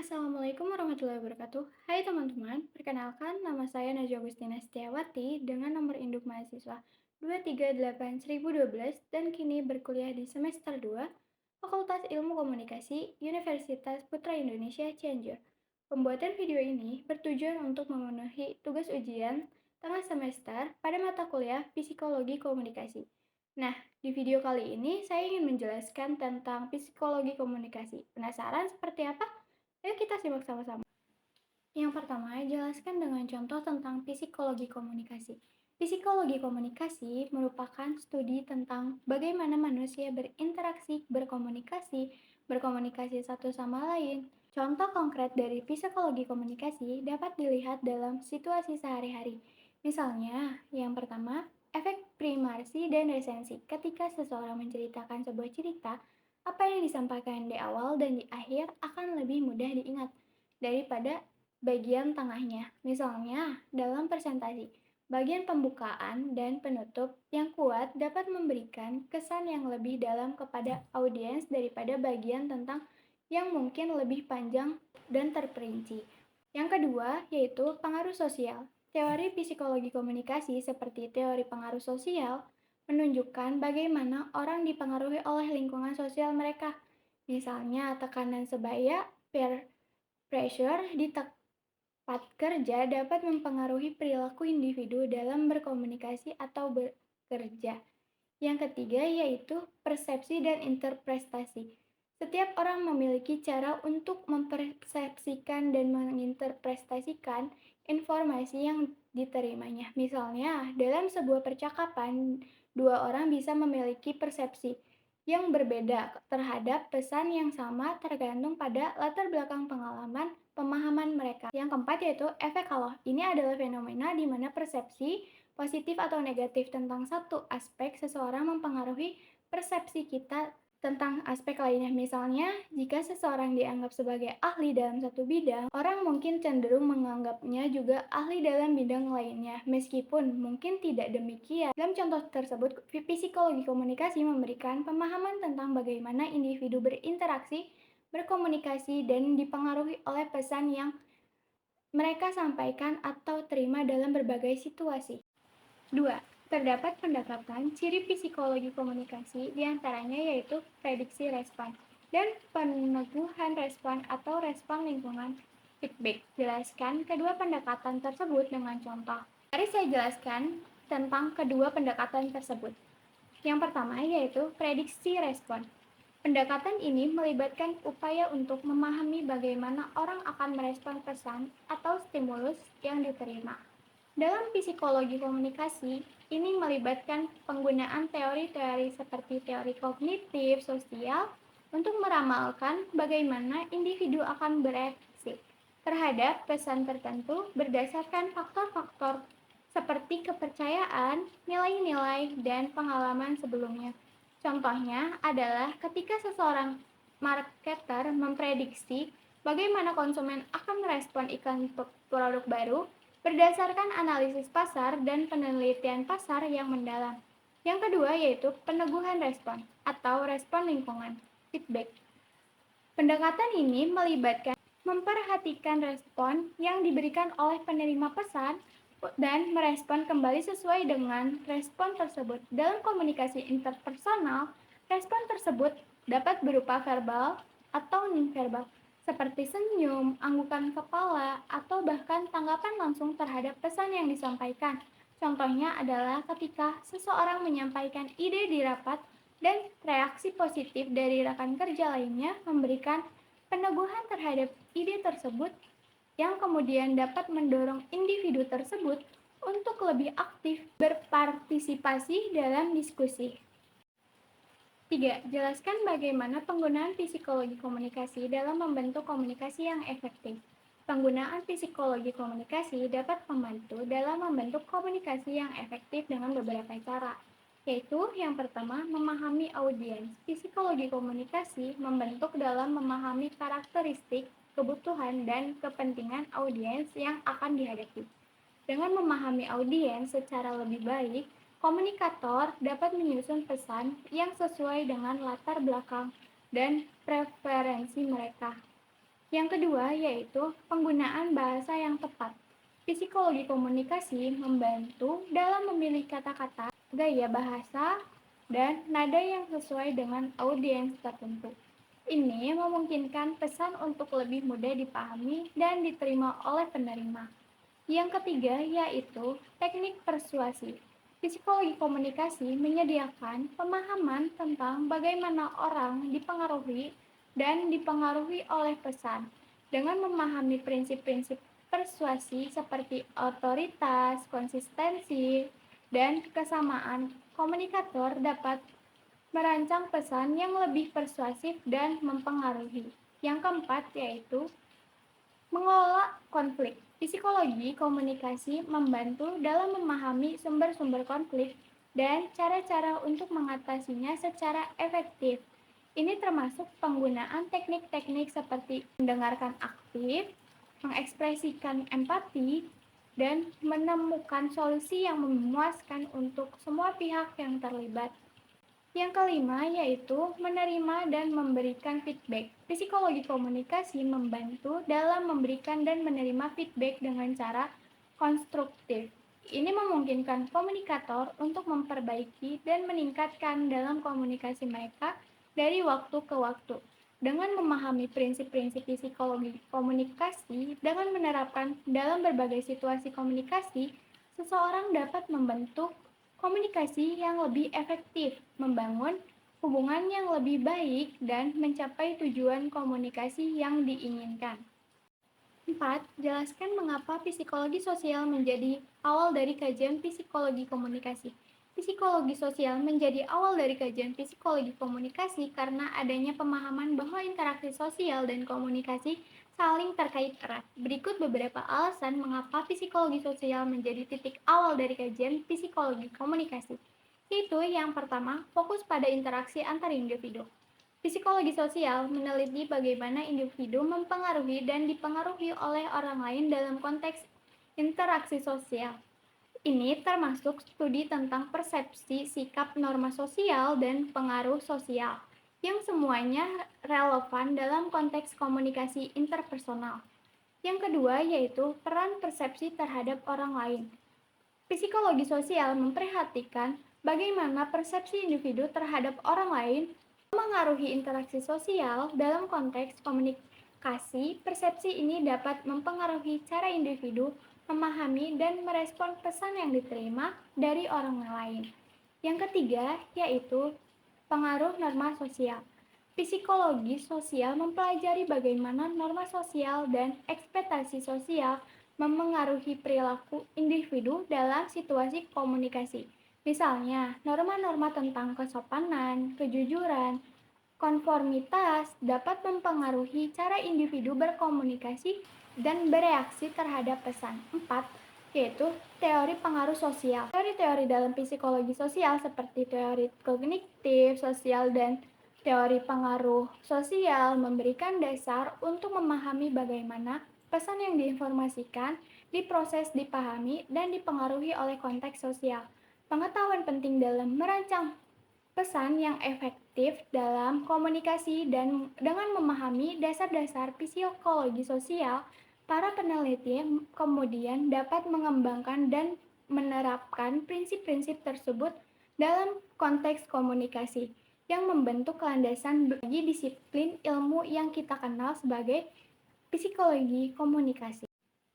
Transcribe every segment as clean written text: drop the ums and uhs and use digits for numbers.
Assalamualaikum warahmatullahi wabarakatuh. Hai teman-teman, perkenalkan nama saya Najwa Agustina Setiawati dengan nomor induk mahasiswa 238.012 dan kini berkuliah di semester 2, Fakultas Ilmu Komunikasi, Universitas Putra Indonesia Cianjur. Pembuatan video ini bertujuan untuk memenuhi tugas ujian tengah semester pada mata kuliah Psikologi Komunikasi. Nah, di video kali ini saya ingin menjelaskan tentang psikologi komunikasi. Penasaran seperti apa? Ayo kita simak sama-sama. Yang pertama, jelaskan dengan contoh tentang psikologi komunikasi. Psikologi komunikasi merupakan studi tentang bagaimana manusia berkomunikasi satu sama lain. Contoh konkret dari psikologi komunikasi dapat dilihat dalam situasi sehari-hari. Misalnya, yang pertama, efek primarsi dan resensi. Ketika seseorang menceritakan sebuah cerita, apa yang disampaikan di awal dan di akhir akan lebih mudah diingat daripada bagian tengahnya. Misalnya, dalam presentasi, bagian pembukaan dan penutup yang kuat dapat memberikan kesan yang lebih dalam kepada audiens daripada bagian tentang yang mungkin lebih panjang dan terperinci. Yang kedua, yaitu pengaruh sosial. Teori psikologi komunikasi seperti teori pengaruh sosial menunjukkan bagaimana orang dipengaruhi oleh lingkungan sosial mereka. Misalnya, tekanan sebaya, peer pressure di tempat kerja dapat mempengaruhi perilaku individu dalam berkomunikasi atau bekerja. Yang ketiga yaitu persepsi dan interpretasi. Setiap orang memiliki cara untuk mempersepsikan dan menginterpretasikan informasi yang diterimanya. Misalnya, dalam sebuah percakapan, dua orang bisa memiliki persepsi yang berbeda terhadap pesan yang sama tergantung pada latar belakang pengalaman pemahaman mereka. Yang keempat yaitu efek halo. Ini adalah fenomena di mana persepsi positif atau negatif tentang satu aspek seseorang mempengaruhi persepsi kita tentang aspek lainnya. Misalnya, jika seseorang dianggap sebagai ahli dalam satu bidang, orang mungkin cenderung menganggapnya juga ahli dalam bidang lainnya, meskipun mungkin tidak demikian. Dalam contoh tersebut, psikologi komunikasi memberikan pemahaman tentang bagaimana individu berinteraksi, berkomunikasi, dan dipengaruhi oleh pesan yang mereka sampaikan atau terima dalam berbagai situasi. 2. Terdapat pendekatan ciri psikologi komunikasi diantaranya yaitu prediksi respon dan peneguhan respon atau respon lingkungan feedback. Jelaskan kedua pendekatan tersebut dengan contoh. Mari saya jelaskan tentang kedua pendekatan tersebut. Yang pertama yaitu prediksi respon. Pendekatan ini melibatkan upaya untuk memahami bagaimana orang akan merespon pesan atau stimulus yang diterima. Dalam psikologi komunikasi, ini melibatkan penggunaan teori-teori seperti teori kognitif sosial untuk meramalkan bagaimana individu akan bereaksi terhadap pesan tertentu berdasarkan faktor-faktor seperti kepercayaan, nilai-nilai, dan pengalaman sebelumnya. Contohnya adalah ketika seseorang marketer memprediksi bagaimana konsumen akan merespon iklan produk baru, berdasarkan analisis pasar dan penelitian pasar yang mendalam. Yang kedua yaitu peneguhan respon atau respon lingkungan, feedback. Pendekatan ini melibatkan memperhatikan respon yang diberikan oleh penerima pesan dan merespon kembali sesuai dengan respon tersebut. Dalam komunikasi interpersonal, respon tersebut dapat berupa verbal atau nonverbal seperti senyum, anggukan kepala, atau bahkan tanggapan langsung terhadap pesan yang disampaikan. Contohnya adalah ketika seseorang menyampaikan ide di rapat dan reaksi positif dari rekan kerja lainnya memberikan peneguhan terhadap ide tersebut yang kemudian dapat mendorong individu tersebut untuk lebih aktif berpartisipasi dalam diskusi. 3. Jelaskan bagaimana penggunaan psikologi komunikasi dalam membentuk komunikasi yang efektif. Penggunaan psikologi komunikasi dapat membantu dalam membentuk komunikasi yang efektif dengan beberapa cara, yaitu yang pertama, memahami audiens. Psikologi komunikasi membentuk dalam memahami karakteristik, kebutuhan, dan kepentingan audiens yang akan dihadapi. Dengan memahami audiens secara lebih baik, komunikator dapat menyusun pesan yang sesuai dengan latar belakang dan preferensi mereka. Yang kedua yaitu penggunaan bahasa yang tepat. Psikologi komunikasi membantu dalam memilih kata-kata, gaya bahasa, dan nada yang sesuai dengan audiens tertentu. Ini memungkinkan pesan untuk lebih mudah dipahami dan diterima oleh penerima. Yang ketiga yaitu teknik persuasi. Psikologi komunikasi menyediakan pemahaman tentang bagaimana orang dipengaruhi dan dipengaruhi oleh pesan. Dengan memahami prinsip-prinsip persuasi seperti otoritas, konsistensi, dan kesamaan, komunikator dapat merancang pesan yang lebih persuasif dan mempengaruhi. Yang keempat yaitu mengelola konflik. Psikologi komunikasi membantu dalam memahami sumber-sumber konflik dan cara-cara untuk mengatasinya secara efektif. Ini termasuk penggunaan teknik-teknik seperti mendengarkan aktif, mengekspresikan empati, dan menemukan solusi yang memuaskan untuk semua pihak yang terlibat. Yang kelima yaitu menerima dan memberikan feedback. Psikologi komunikasi membantu dalam memberikan dan menerima feedback dengan cara konstruktif. Ini memungkinkan komunikator untuk memperbaiki dan meningkatkan dalam komunikasi mereka dari waktu ke waktu. Dengan memahami prinsip-prinsip psikologi komunikasi, dengan menerapkan dalam berbagai situasi komunikasi, seseorang dapat membentuk komunikasi yang lebih efektif, membangun hubungan yang lebih baik, dan mencapai tujuan komunikasi yang diinginkan. 4. Jelaskan mengapa psikologi sosial menjadi awal dari kajian psikologi komunikasi. Psikologi sosial menjadi awal dari kajian psikologi komunikasi karena adanya pemahaman bahwa interaksi sosial dan komunikasi saling terkait erat. Berikut beberapa alasan mengapa psikologi sosial menjadi titik awal dari kajian psikologi komunikasi. Yaitu yang pertama, fokus pada interaksi antar individu. Psikologi sosial meneliti bagaimana individu mempengaruhi dan dipengaruhi oleh orang lain dalam konteks interaksi sosial. Ini termasuk studi tentang persepsi, sikap, norma sosial, dan pengaruh sosial, yang semuanya relevan dalam konteks komunikasi interpersonal. Yang kedua yaitu peran persepsi terhadap orang lain. Psikologi sosial memperhatikan bagaimana persepsi individu terhadap orang lain mengaruhi interaksi sosial dalam konteks komunikasi. Persepsi ini dapat mempengaruhi cara individu memahami dan merespon pesan yang diterima dari orang lain. Yang ketiga yaitu pengaruh norma sosial. Psikologi sosial mempelajari bagaimana norma sosial dan ekspektasi sosial memengaruhi perilaku individu dalam situasi komunikasi. Misalnya, norma-norma tentang kesopanan, kejujuran, konformitas dapat mempengaruhi cara individu berkomunikasi dan bereaksi terhadap pesan. 4. Yaitu teori pengaruh sosial. Teori-teori dalam psikologi sosial seperti teori kognitif, sosial, dan teori pengaruh sosial memberikan dasar untuk memahami bagaimana pesan yang diinformasikan diproses, dipahami, dan dipengaruhi oleh konteks sosial. Pengetahuan penting dalam merancang pesan yang efektif dalam komunikasi dan dengan memahami dasar-dasar psikologi sosial, para peneliti kemudian dapat mengembangkan dan menerapkan prinsip-prinsip tersebut dalam konteks komunikasi yang membentuk landasan bagi disiplin ilmu yang kita kenal sebagai psikologi komunikasi.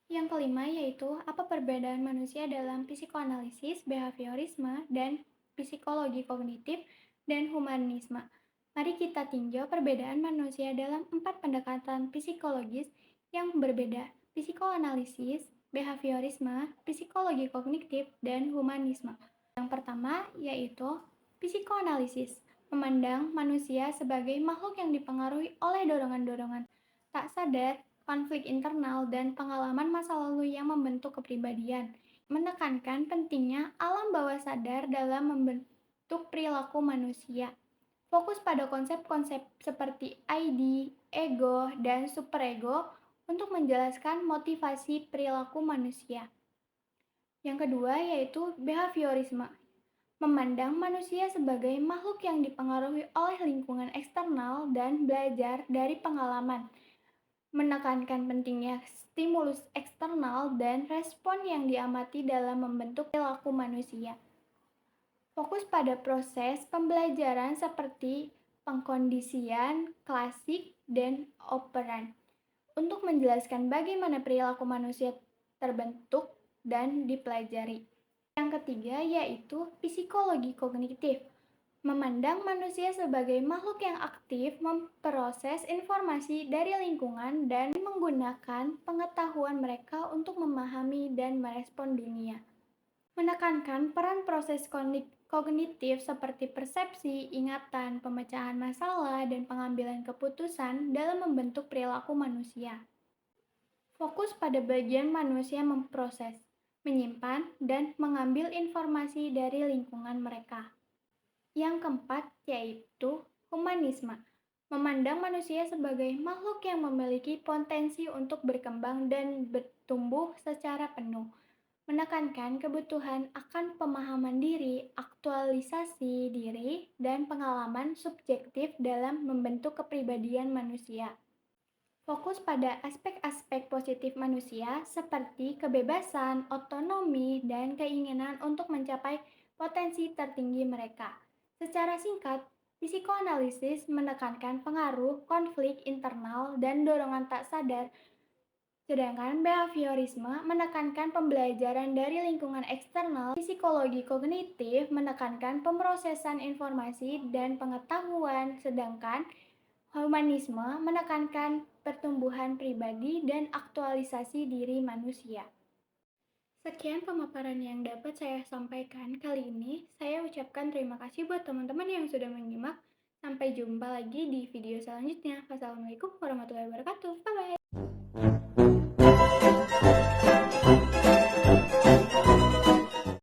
Yang kelima yaitu apa perbedaan manusia dalam psikoanalisis, behaviorisme, dan psikologi kognitif dan humanisme. Mari kita tinjau perbedaan manusia dalam 4 pendekatan psikologis yang berbeda: psikoanalisis, behaviorisme, psikologi kognitif, dan humanisme. Yang pertama yaitu psikoanalisis, memandang manusia sebagai makhluk yang dipengaruhi oleh dorongan-dorongan tak sadar, konflik internal, dan pengalaman masa lalu yang membentuk kepribadian. Menekankan pentingnya alam bawah sadar dalam membentuk perilaku manusia. Fokus pada konsep-konsep seperti ID, ego, dan superego untuk menjelaskan motivasi perilaku manusia. Yang kedua yaitu behaviorisme, memandang manusia sebagai makhluk yang dipengaruhi oleh lingkungan eksternal dan belajar dari pengalaman. menekankan pentingnya stimulus eksternal dan respon yang diamati dalam membentuk perilaku manusia. Fokus pada proses pembelajaran seperti pengkondisian, klasik, dan operan untuk menjelaskan bagaimana perilaku manusia terbentuk dan dipelajari. Yang ketiga yaitu psikologi kognitif, memandang manusia sebagai makhluk yang aktif memproses informasi dari lingkungan dan menggunakan pengetahuan mereka untuk memahami dan merespon dunia. Menekankan peran proses kognitif seperti persepsi, ingatan, pemecahan masalah, dan pengambilan keputusan dalam membentuk perilaku manusia. Fokus pada bagian manusia memproses, menyimpan, dan mengambil informasi dari lingkungan mereka. Yang keempat yaitu humanisme, memandang manusia sebagai makhluk yang memiliki potensi untuk berkembang dan bertumbuh secara penuh, menekankan kebutuhan akan pemahaman diri, aktualisasi diri, dan pengalaman subjektif dalam membentuk kepribadian manusia. Fokus pada aspek-aspek positif manusia seperti kebebasan, otonomi, dan keinginan untuk mencapai potensi tertinggi mereka. Secara singkat, psikoanalisis menekankan pengaruh konflik internal dan dorongan tak sadar, sedangkan behaviorisme menekankan pembelajaran dari lingkungan eksternal. Psikologi kognitif menekankan pemrosesan informasi dan pengetahuan, sedangkan humanisme menekankan pertumbuhan pribadi dan aktualisasi diri manusia. Sekian pemaparan yang dapat saya sampaikan kali ini. Saya ucapkan terima kasih buat teman-teman yang sudah menyimak. Sampai jumpa lagi di video selanjutnya. Wassalamualaikum warahmatullahi wabarakatuh. Bye-bye.